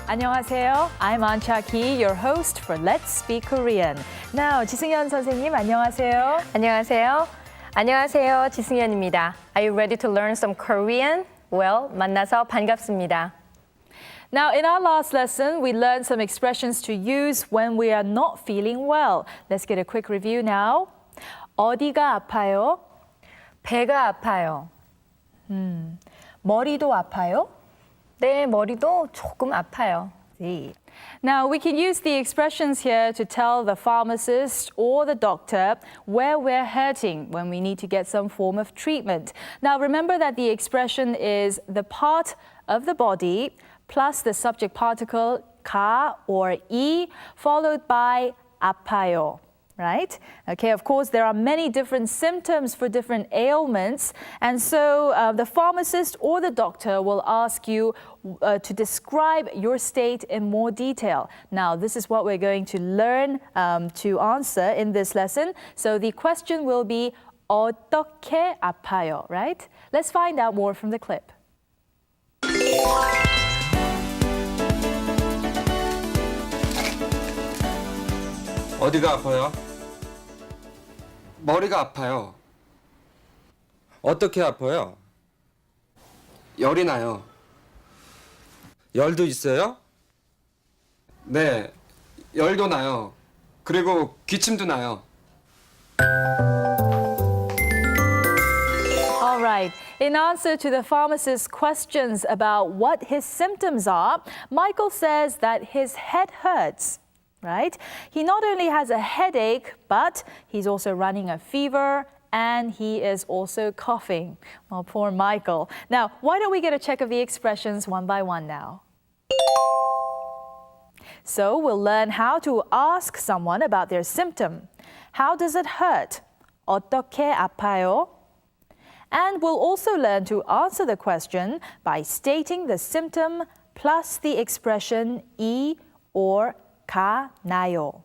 안녕하세요. I'm An Cha-ki, your host for Let's Speak Korean. Now, 지승현 선생님, 안녕하세요. 안녕하세요. 안녕하세요. 지승현입니다. Are you ready to learn some Korean? Well, 만나서 반갑습니다. Now, in our last lesson, we learned some expressions to use when we are not feeling well. Let's get a quick review now. 어디가 아파요? 배가 아파요. 머리도 아파요? 네, 머리도 조금 아파요. See. Now, we can use the expressions here to tell the pharmacist or the doctor where we're hurting when we need to get some form of treatment. Now, remember that the expression is the part of the body plus the subject particle 가 or 이 followed by 아파요. Right? Okay, of course, there are many different symptoms for different ailments. And so the pharmacist or the doctor will ask you to describe your state in more detail. Now, this is what we're going to learn to answer in this lesson. So the question will be, 어떻게 아파요? Right? Let's find out more from the clip. 어디가 아파요? 머리가 아파요. 어떻게 아파요? 열이 나요. 열도 있어요? 네, 열도 나요. 그리고 기침도 나요. All right. In answer to the pharmacist's questions about what his symptoms are, Michael says that his head hurts. Right? He not only has a headache, but he's also running a fever and he is also coughing. Well, poor Michael. Now, why don't we get a check of the expressions one by one now? So we'll learn how to ask someone about their symptom. How does it hurt? 어떻게 아파요? And we'll also learn to answer the question by stating the symptom plus the expression 이 or 가 나요.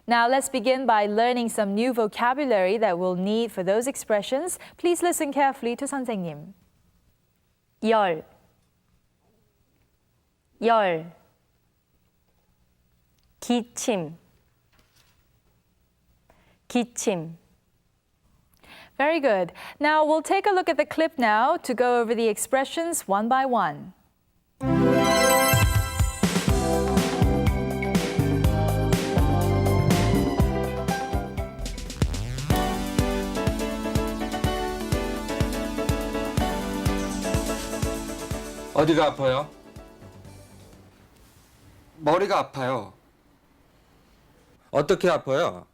Now let's begin by learning some new vocabulary that we'll need for those expressions. Please listen carefully to 선생님. 열, 열, 기침, 기침. Very good. Now we'll take a look at the clip now to go over the expressions one by one. 어디가 아파요? 머리가 아파요. 어떻게 아파요?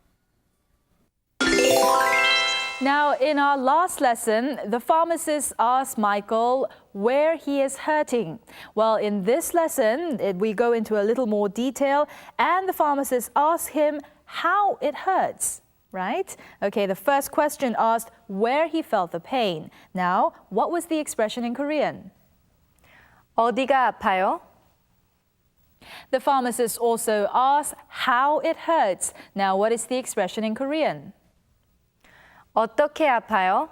Now, in our last lesson, the pharmacist asked Michael where he is hurting. Well, in this lesson, we go into a little more detail, and the pharmacist asks him how it hurts, right? Okay, the first question asked where he felt the pain. Now, what was the expression in Korean? 어디가 아파요? The pharmacist also asked how it hurts. Now, what is the expression in Korean? 어떻게 아파요?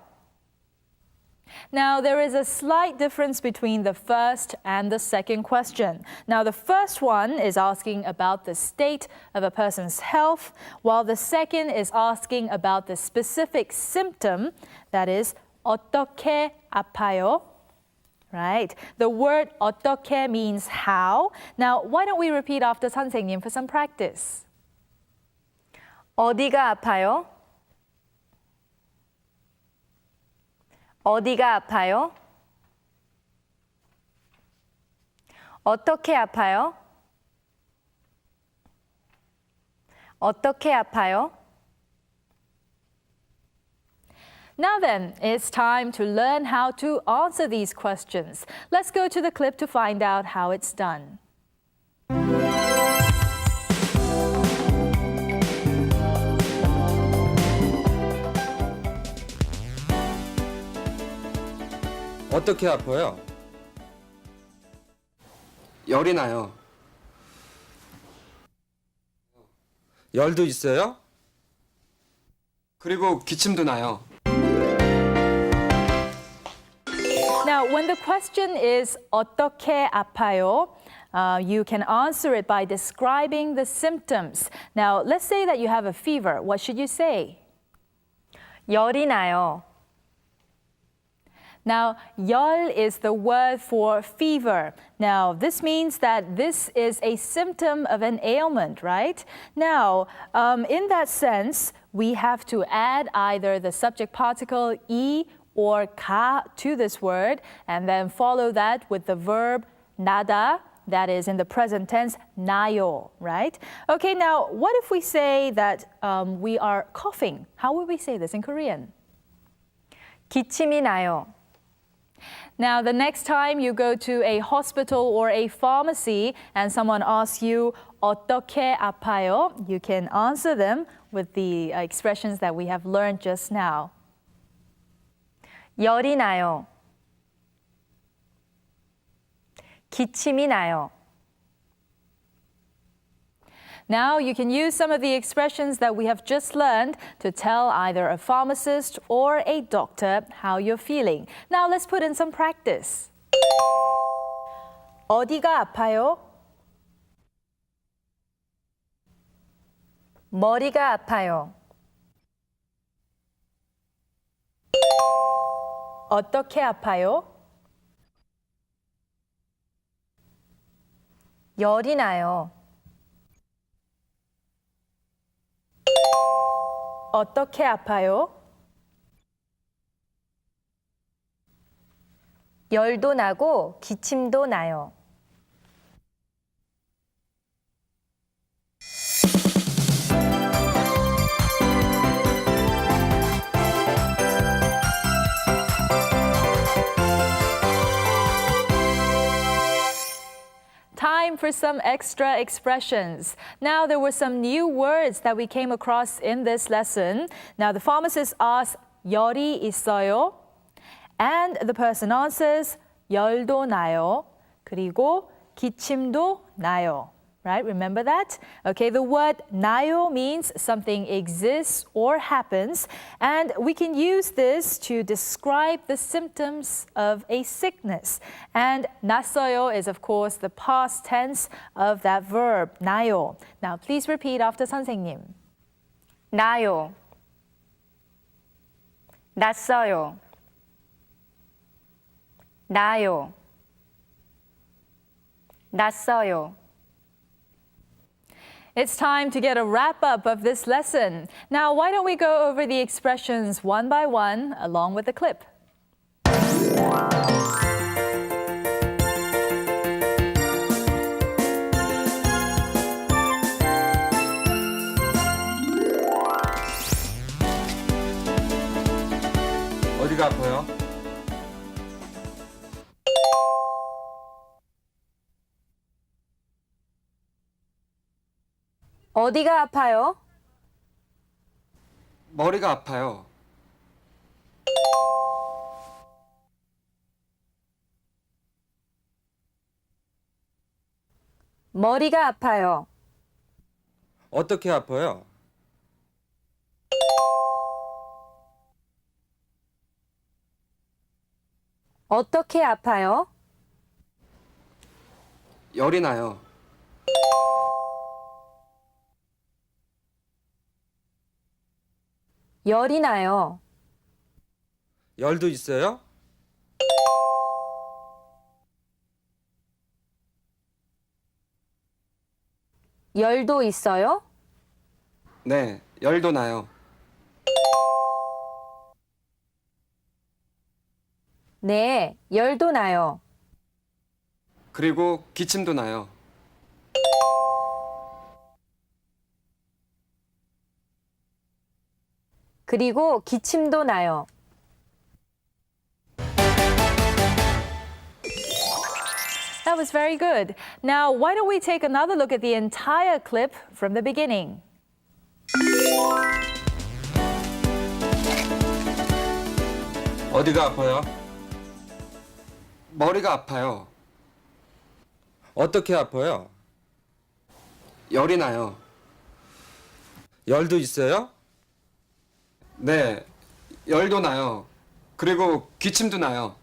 Now, there is a slight difference between the first and the second question. Now, the first one is asking about the state of a person's health, while the second is asking about the specific symptom, that is, 어떻게 아파요? Right? The word 어떻게 means how. Now, why don't we repeat after 선생님 for some practice? 어디가 아파요? 어디가 아파요? 어떻게 아파요? 어떻게 아파요? Now then, it's time to learn how to answer these questions. Let's go to the clip to find out how it's done. 어떻게 아파요? 열이 나요. 열도 있어요? 그리고 기침도 나요. Now, when the question is 어떻게 아파요, You can answer it by describing the symptoms. Now, let's say that you have a fever. What should you say? 열이 나요. Now, 열 is the word for fever. Now, this means that this is a symptom of an ailment, right? Now, in that sense, we have to add either the subject particle 이 or 가 to this word, and then follow that with the verb 나다, that is in the present tense, 나요, right? Okay, now, what if we say that we are coughing? How would we say this in Korean? 기침이 나요. Now, the next time you go to a hospital or a pharmacy and someone asks you, 어떻게 아파요? You can answer them with the expressions that we have learned just now. 열이 나요. 기침이 나요. Now, you can use some of the expressions that we have just learned to tell either a pharmacist or a doctor how you're feeling. Now, let's put in some practice. 어디가 아파요? 머리가 아파요. 어떻게 아파요? 열이 나요. 어떻게 아파요? 열도 나고 기침도 나요. Time for some extra expressions. Now, there were some new words that we came across in this lesson. Now, the pharmacist asks, 열이 있어요? And the person answers, 열도 나요. 그리고 기침도 나요. Right? Remember that? Okay, the word 나요 means something exists or happens, and we can use this to describe the symptoms of a sickness. And 났어요 is, of course, the past tense of that verb, 나요. Now, please repeat after 선생님. 나요. 났어요. 나요. 났어요. It's time to get a wrap-up of this lesson. Now, why don't we go over the expressions one by one along with the clip? 어디가 아파요? 어디가 아파요? 머리가 아파요. 머리가 아파요. 어떻게 아파요? 어떻게 아파요? 열이 나요. 열이 나요. 열도 있어요? 열도 있어요? 네, 열도 나요. 네, 열도 나요. 그리고 기침도 나요. 그리고 기침도 나요. That was very good. Now, why don't we take another look at the entire clip from the beginning? 어디가 아파요? 머리가 아파요. 어떻게 아파요? 열이 나요. 열도 있어요? 네, 열도 나요. 그리고 기침도 나요.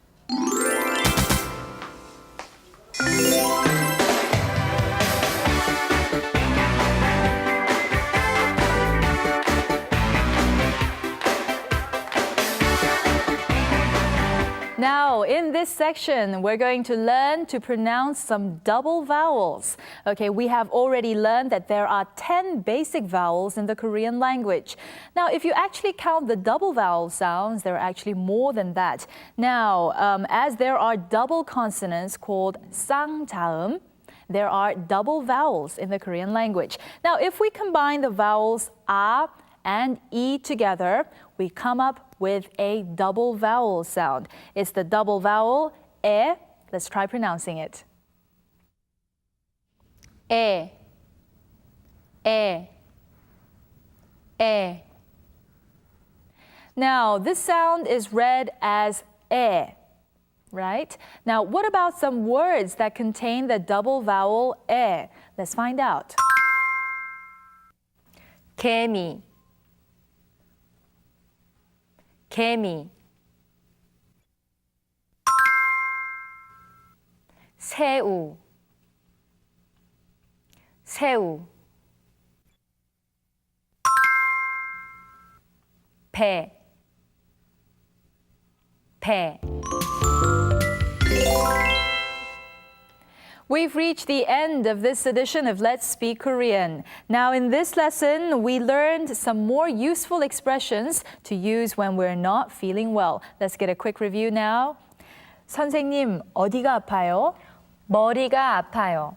section, we're going to learn to pronounce some double vowels. Okay, we have already learned that there are 10 basic vowels in the Korean language. Now, if you actually count the double vowel sounds, there are actually more than that. Now, as there are double consonants called 쌍자음, there are double vowels in the Korean language. Now, if we combine the vowels a and e together, we come up with a double vowel sound. It's the double vowel e. Let's try pronouncing it. E, e, e. Now, this sound is read as e, right? Now, what about some words that contain the double vowel e? Let's find out. 개미, 개미. 새우, 새우. 배, 배. We've reached the end of this edition of Let's Speak Korean. Now, in this lesson, we learned some more useful expressions to use when we're not feeling well. Let's get a quick review now. 선생님, 어디가 아파요? 머리가 아파요.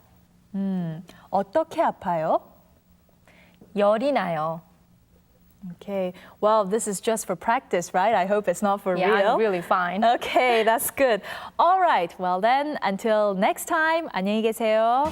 어떻게 아파요? 열이 나요. Okay, well, this is just for practice, right? I hope it's not for Yeah, real. I'm really fine. Okay, that's good. All right, well then, until next time, 안녕히 계세요.